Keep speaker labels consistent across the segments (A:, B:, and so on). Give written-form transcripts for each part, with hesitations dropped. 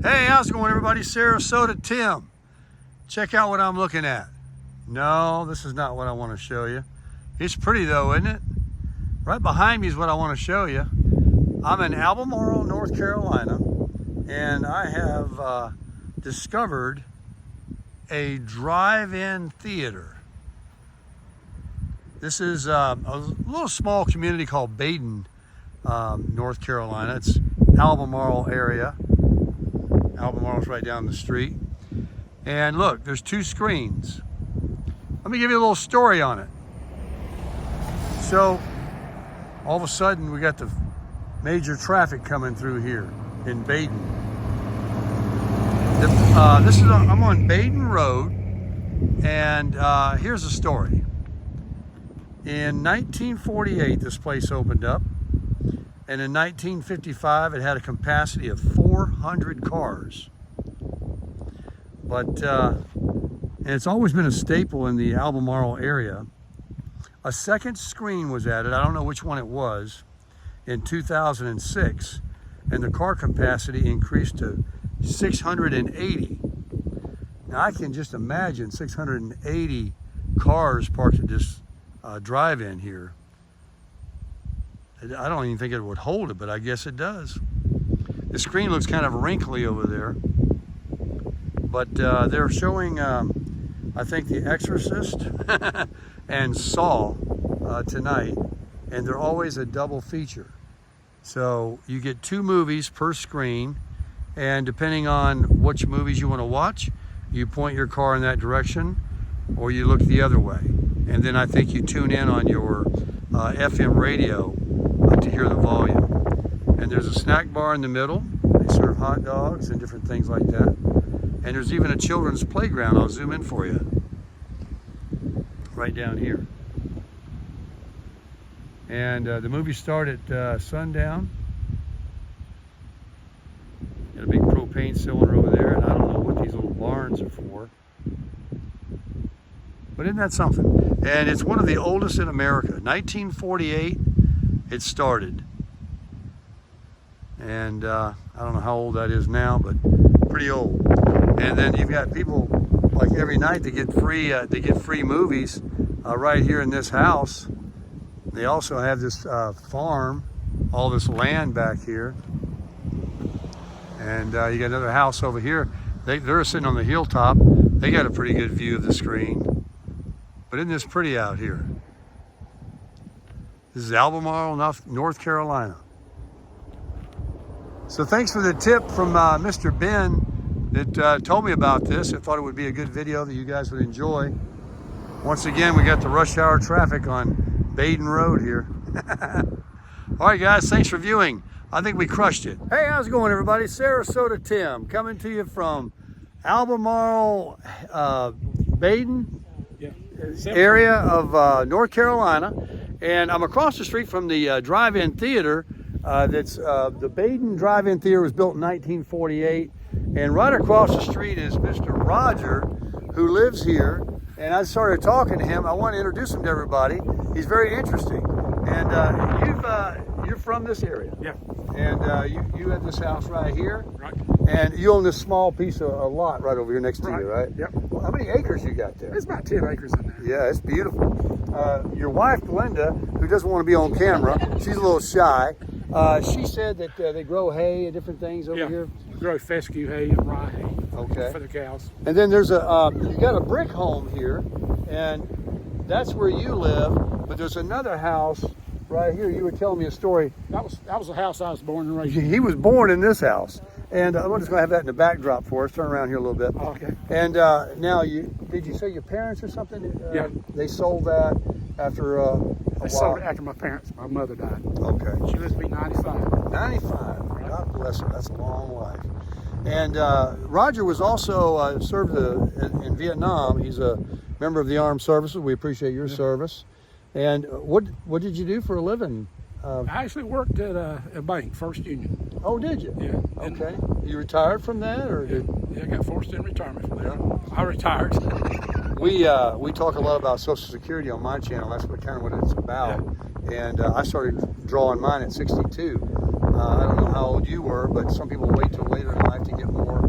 A: Hey, how's it going, everybody? Sarasota Tim. Check out what I'm looking at. No, this is not what I want to show you. It's pretty though, isn't it? Right behind me is what I want to show you. I'm in Albemarle, North Carolina, and I have discovered a drive-in theater. This is a little small community called Badin, North Carolina. It's Albemarle area. Albemarle's right down the street. And look, there's two screens. Let me give you a little story on it. So, all of a sudden, we got the major traffic coming through here in Badin. I'm on Badin Road, and here's the story. In 1948, this place opened up, and in 1955, it had a capacity of 400 cars. But, and it's always been a staple in the Albemarle area. A second screen was added, I don't know which one it was, in 2006, and the car capacity increased to 680. Now I can just imagine 680 cars parked at this drive-in here. I don't even think it would hold it, but I guess it does. The screen looks kind of wrinkly over there, but they're showing, I think, The Exorcist and Saw tonight, and they're always a double feature. So you get two movies per screen, and depending on which movies you want to watch, you point your car in that direction, or you look the other way. And then I think you tune in on your FM radio to hear the volume. And there's a snack bar in the middle. They serve hot dogs and different things like that. And there's even a children's playground. I'll zoom in for you. Right down here. And the movies start at sundown. Got a big propane cylinder over there, and I don't know what these little barns are for. But isn't that something? And it's one of the oldest in America. 1948, it started. And I don't know how old that is now, but pretty old. And then you've got people like every night they get free movies right here in this house. They also have this farm, all this land back here. And you got another house over here. They're sitting on the hilltop. They got a pretty good view of the screen. But isn't this pretty out here? This is Albemarle, North Carolina. So thanks for the tip from Mr. Ben that told me about this. I thought it would be a good video that you guys would enjoy. Once again, we got the rush hour traffic on Badin Road here. All right, guys, thanks for viewing. I think we crushed it. Hey, how's it going, everybody? Sarasota Tim coming to you from Albemarle, Badin area of North Carolina. And I'm across the street from the drive-in theater. The Badin Drive-In Theater was built in 1948. And right across the street is Mr. Roger, who lives here. And I started talking to him. I want to introduce him to everybody. He's very interesting. And you're from this area.
B: Yeah.
A: And you have this house right here.
B: Right.
A: And you own this small piece of a lot right over here next to you, right?
B: Yep.
A: Well, how many acres you got there?
B: There's about 10 acres in there.
A: Yeah, it's beautiful. Your wife, Glenda, who doesn't want to be on camera, she's a little shy. She said that they grow hay and different things over here.
B: We grow fescue hay and rye hay for the cows.
A: And then there's you got a brick home here, and that's where you live, but there's another house right here. You were telling me a story.
B: That was the house I was born and raised in.
A: He was born in this house. And I'm just going to have that in the backdrop for us. Turn around here a little bit.
B: Okay.
A: And now, did you say your parents or something?
B: Yeah.
A: They sold that after a while?
B: They sold it after my parents. My mother died.
A: Okay.
B: She lived to be 95.
A: 95. God bless her. That's a long life. And Roger was also served in Vietnam. He's a member of the Armed Services. We appreciate your service. And what did you do for a living?
B: I actually worked at a bank, First Union.
A: Oh, did you?
B: Yeah.
A: Okay. You retired from that, or
B: Yeah, I got forced in retirement from there. I retired.
A: We talk a lot about Social Security on my channel. That's what it's about. Yeah. And I started drawing mine at 62. I don't know how old you were, but some people wait till later in life to get more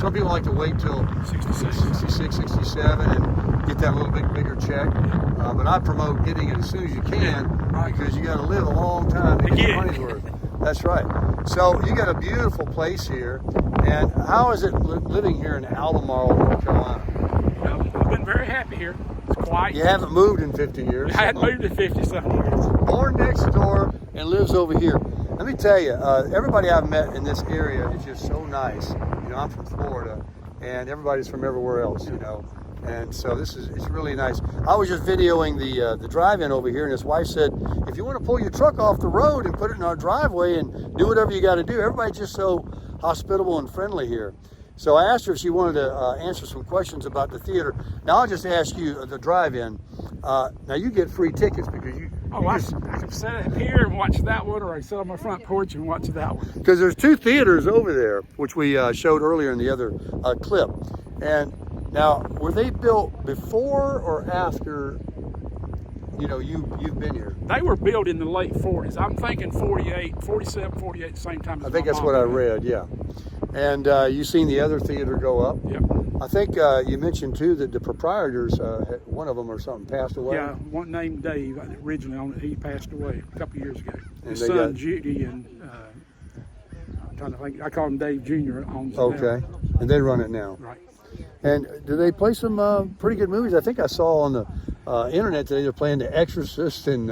A: Some people like to wait till
B: 66.
A: 66, 67 and get that little bit bigger check. But I promote getting it as soon as you can because you got to live a long time to get your money's worth. That's right. So you got a beautiful place here. And how is it living here in Albemarle, North Carolina?
B: Well, I've been very happy here. It's quiet.
A: You haven't moved in 50 years.
B: I hadn't moved in 50-something years.
A: Born next door and lives over here. Let me tell you, everybody I've met in this area is just so nice. You know, I'm from Florida, and everybody's from everywhere else, you know. And so it's really nice. I was just videoing the drive-in over here, and his wife said, if you want to pull your truck off the road and put it in our driveway and do whatever you got to do, everybody's just so hospitable and friendly here. So I asked her if she wanted to answer some questions about the theater. Now I'll just ask you the drive-in. Now you get free tickets because
B: I can sit up here and watch that one, or I can sit on my front porch and watch that one.
A: Because there's two theaters over there, which we showed earlier in the other clip. And now, were they built before or after, you know, you've been here?
B: They were built in the late 40s. I'm thinking 48, 47, 48 at the same time as
A: I think
B: my
A: that's
B: mom
A: what I
B: did.
A: read, yeah. And you've seen the other theater go up.
B: Yep.
A: I think you mentioned too that the proprietors, one of them or something, passed away.
B: Yeah, one named Dave originally on it. He passed away a couple years ago. His
A: they
B: son
A: got-
B: Judy and I'm trying to think. I call him Dave Jr. owns it
A: Okay, and they run it now.
B: now. Right.
A: And do they play some pretty good movies? I think I saw on the internet today they're playing The Exorcist and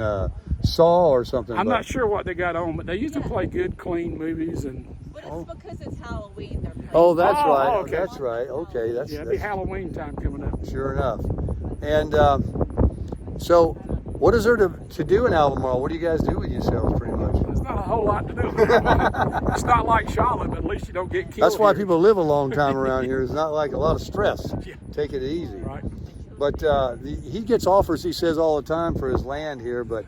A: Saw or something.
B: I'm not sure what they got on, but they used to play good, clean movies and.
C: But it's because it's Halloween. They're playing.
A: Oh, that's
B: Oh,
A: right.
B: okay.
A: That's right. Okay, that's,
B: Yeah, it'll be
A: that's
B: Halloween time coming up.
A: sure enough. And so, what is there to do in Albemarle? What do you guys do with yourselves, pretty much?
B: There's not a whole lot to do. It's not like Charlotte, but at least you don't get killed.
A: That's why
B: here.
A: people live a long time around here. It's not like a lot of stress.
B: Yeah.
A: Take it easy.
B: Right.
A: But he gets offers, he says, all the time for his land here. But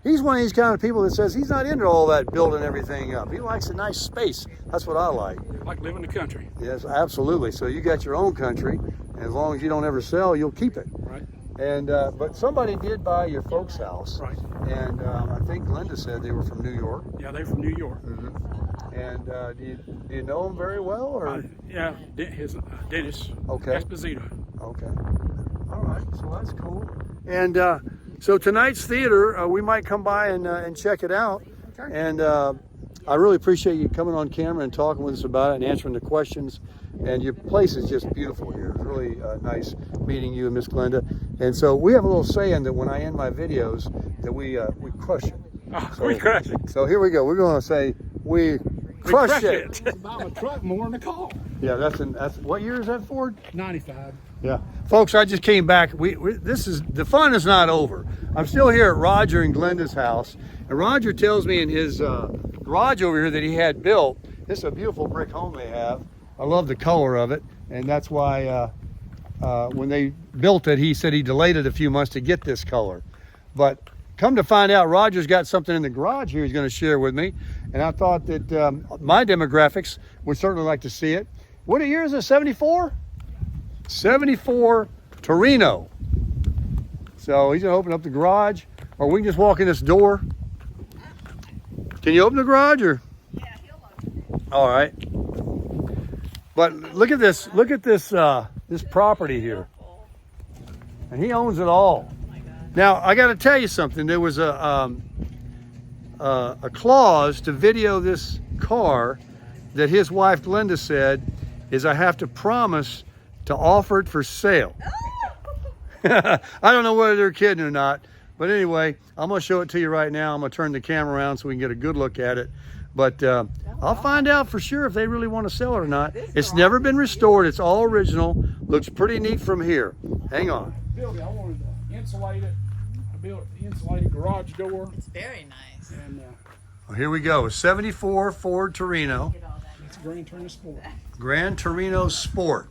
A: he's one of these kind of people that says he's not into all that building everything up. He likes a nice space. That's what I like.
B: Like living in the country.
A: Yes, absolutely. So you got your own country. And as long as you don't ever sell, you'll keep it.
B: Right.
A: And but somebody did buy your folks' house.
B: Right.
A: And I think Glenda said they were from New York.
B: Yeah, they're from New York.
A: And do you know them very well, or?
B: Yeah, his Dennis
A: Okay.
B: Esposito.
A: Okay. All right. So that's cool. And so tonight's theater, we might come by and check it out.
B: Okay.
A: And I really appreciate you coming on camera and talking with us about it and answering the questions. And your place is just beautiful here. It's really nice meeting you and Miss Glenda. And so we have a little saying that when I end my videos that we crush it.
B: Oh, we crush it.
A: So here we go. We're going to say we crush it.
B: Buy a truck more than a car.
A: Yeah, that's what year is that, Ford?
B: 95.
A: Yeah, folks, I just came back. This is the fun is not over. I'm still here at Roger and Glenda's house, and Roger tells me in his garage over here that he had built. This is a beautiful brick home they have. I love the color of it, and that's why when they built it, he said he delayed it a few months to get this color. But come to find out, Roger's got something in the garage here he's going to share with me, and I thought that my demographics would certainly like to see it. What year is it? 74? 74 Torino. So he's gonna open up the garage, or we can just walk in this door. Can you open the garage, or?
C: Yeah, he'll open it.
A: All right. But look at this. Look at this. This property here, and he owns it all. Now I got to tell you something. There was a clause to video this car that his wife Glenda said is I have to promise to offer it for sale. I don't know whether they're kidding or not, but anyway, I'm gonna show it to you right now. I'm gonna turn the camera around so we can get a good look at it. But I'll find out for sure if they really want to sell it or not. It's never been restored. It's all original. Looks pretty neat from here. Hang on.
B: Building, I wanted to insulate it. I built an insulated garage door.
C: It's very nice.
B: And
A: Well, here we go. 74 Ford Torino.
B: it's a Grand Turner Sport.
A: Gran Torino Sport.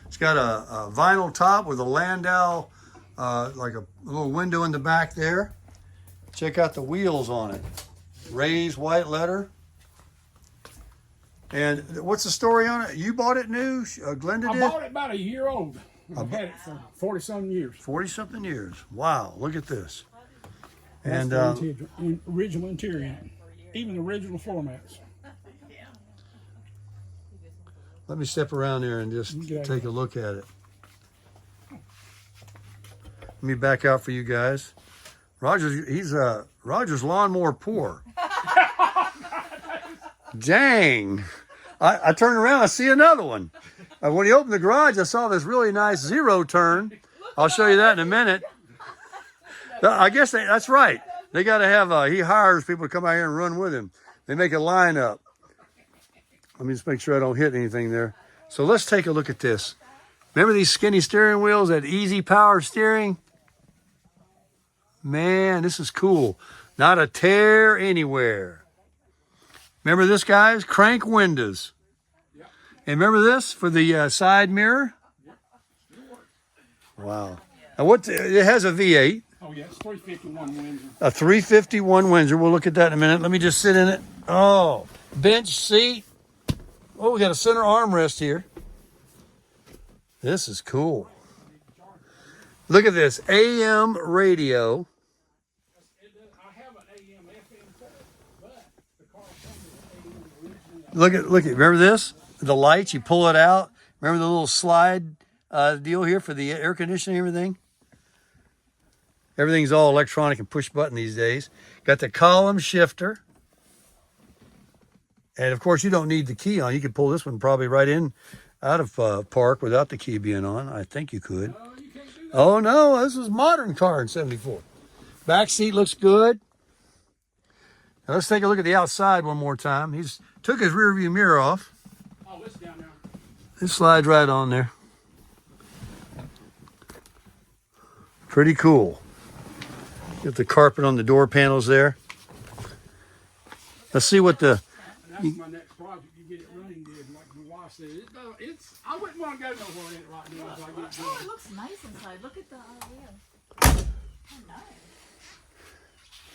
A: It's got a vinyl top with a Landau, like a little window in the back there. Check out the wheels on it. Raised white letter. And what's the story on it? You bought it new? Glenda
B: I
A: did?
B: bought it about a year old. I've had it for 40-some years.
A: 40-something years. Wow, look at this.
B: That's
A: And
B: the original interior, even the original floor mats.
A: Let me step around there and just take a look at it. Let me back out for you guys. Roger's lawnmower poor. Dang. I turned around, I see another one. When he opened the garage, I saw this really nice zero turn. I'll show you that in a minute. I guess that's right. They got to have, he hires people to come out here and run with him. They make a lineup. Let me just make sure I don't hit anything there. So let's take a look at this. Remember these skinny steering wheels, that easy power steering? Man, this is cool. Not a tear anywhere. Remember this, guys? Crank windows. And remember this for the side mirror? Wow. Now it has a V8.
B: Oh yeah, it's 351 Windsor.
A: A 351 Windsor. We'll look at that in a minute. Let me just sit in it. Oh, bench seat. Oh, we got a center armrest here. This is cool. Look at this AM radio.
B: I have an AM FM, but the car comes with an AM originally.
A: Look at. Remember this? The lights. You pull it out. Remember the little slide deal here for the air conditioning and everything? Everything's all electronic and push button these days. Got the column shifter. And of course, you don't need the key on. You could pull this one probably right in out of park without the key being on. I think you could.
B: No, you can't do that.
A: Oh no, this is a modern car in '74. Back seat looks good. Now let's take a look at the outside one more time. He's took his rear view mirror off.
B: Oh, it's down there.
A: It slides right on there. Pretty cool. Got the carpet on the door panels there. Let's see what the...
B: And that's my next project. You get it running good, like my wife said. I wouldn't want to go nowhere in it right now until I get it
C: Oh,
B: done.
C: it looks nice inside. Look at the wheel. Oh, nice.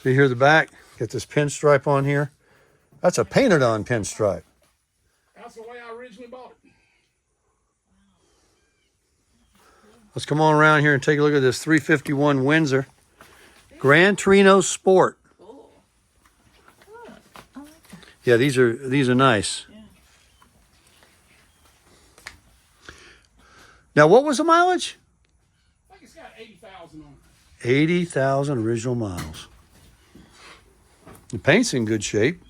A: See here the back? Got this pinstripe on here. That's a painted on pinstripe.
B: That's the way I originally bought it.
A: Let's come on around here and take a look at this 351 Windsor Gran Torino Sport.
C: Cool. Oh, I like that.
A: Yeah, these are nice.
C: Yeah.
A: Now, what was the mileage?
B: I think it's got 80,000 on it.
A: 80,000 original miles. The paint's in good shape.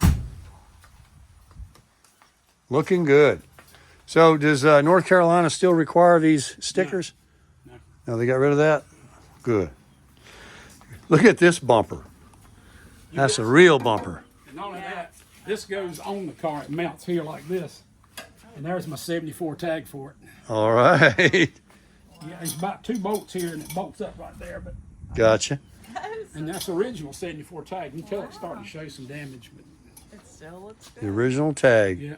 C: Yeah.
A: Looking good. So does North Carolina still require these stickers?
B: No.
A: No, they got rid of that? Good. Look at this bumper. That's a real bumper.
B: And not only that, this goes on the car. It mounts here like this. And there's my 74 tag for it.
A: All right.
B: Yeah, there's about 2 bolts here, and it bolts up right there. But
A: Gotcha.
B: and that's the original 74 tag. You can tell it's starting to show some damage. But
C: It still looks
A: The
C: good.
A: original tag.
B: yeah.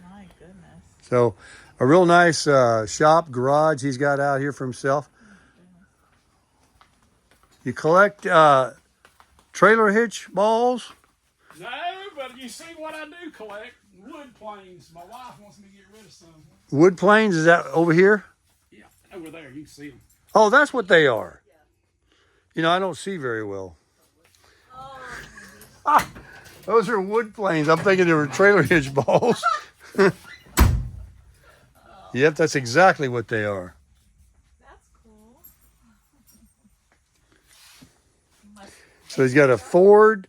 C: My goodness.
A: So a real nice shop, garage he's got out here for himself. You collect trailer hitch balls?
B: No, but you see what I do collect? Wood planes. My wife wants me to get rid of some.
A: Wood planes, is that over here?
B: Yeah, over there. You can see them.
A: Oh, that's what they are. You know, I don't see very well.
C: Oh,
A: Those are wood planes. I'm thinking they were trailer hitch balls. Yep, that's exactly what they are.
C: that's cool.
A: So he's got a Ford,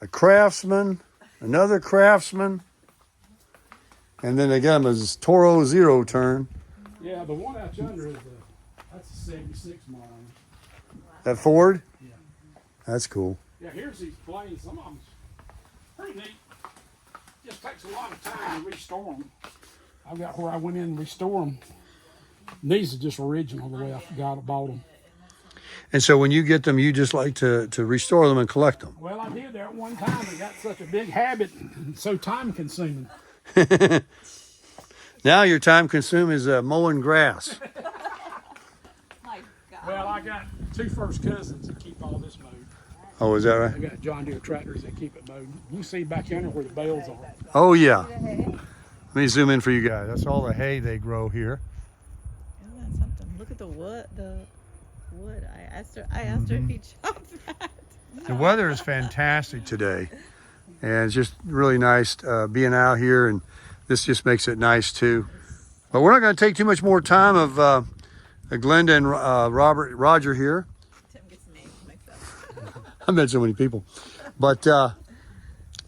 A: a Craftsman, another Craftsman, and then they got him his Toro zero turn.
B: Yeah, the one out yonder is that's a 76 model.
A: That Ford?
B: Yeah.
A: That's cool.
B: Yeah, here's these planes. Some of them's pretty neat. Just takes a lot of time to restore them. I've got where I went in and restore them. These are just original the way I bought them.
A: And so when you get them, you just like to restore them and collect them.
B: Well, I did there at one time. I got such a big habit and so time consuming.
A: Now your time consumed is mowing grass.
C: My God.
B: Well, I got 2 first cousins that keep all this mowed.
A: Oh, is that
B: I
A: right?
B: got John Deere tractors that keep it mowed. You can see back yonder where the bales are.
A: Oh, yeah. Let me zoom in for you guys. That's all the hay they grow here.
C: Isn't that something? Look at the wood. The wood. I asked her if he chopped that.
A: The weather is fantastic today. And it's just really nice being out here, and this just makes it nice too. But we're not going to take too much more time of Glenda and Roger here.
C: Tim gets the names mixed up.
A: I met so many people. But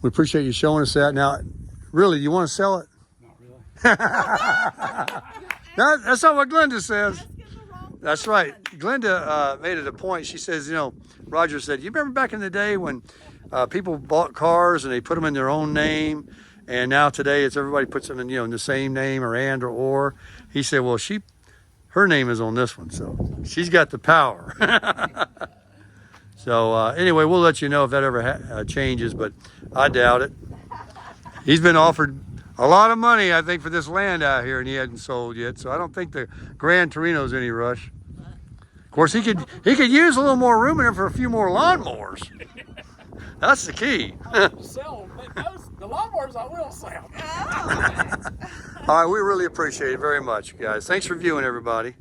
A: we appreciate you showing us that. Now, really, you want to sell it?
B: Not really.
A: No, that's not what Glenda says. That's right. Glenda made it a point. She says, you know, Roger said, you remember back in the day when people bought cars and they put them in their own name, and now today it's everybody puts them in, you know, in the same name or. He said, well, her name is on this one, so she's got the power. So anyway, we'll let you know if that ever changes, but I doubt it. He's been offered a lot of money, I think, for this land out here, and he hadn't sold yet. So I don't think the Grand Torino's any rush. Of course, he could use a little more room in there for a few more lawnmowers. That's the key.
B: Sell the lawnmowers I will sell.
A: All right, we really appreciate it very much, guys. Thanks for viewing, everybody.